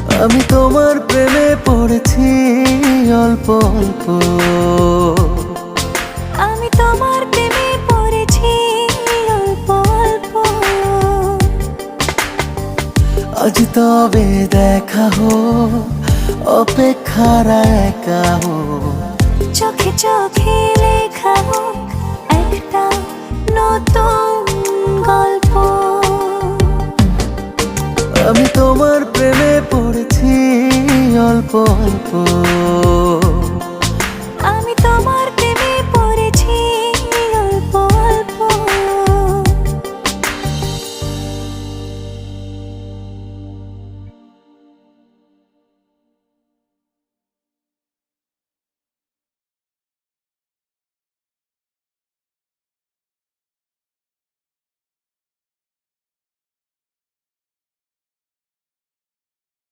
আমি তোমার প্রেমে পড়েছি অল্প অল্প। আমি তোমার প্রেমে পড়েছি অল্প অল্প। আজ তবে দেখা হোক, অপেক্ষার একা হোক। চোখে চোখে লেখা হোক একটা নতুন গল্প। আমি তোমার প্রেমে পড়েছি অল্প অল্প।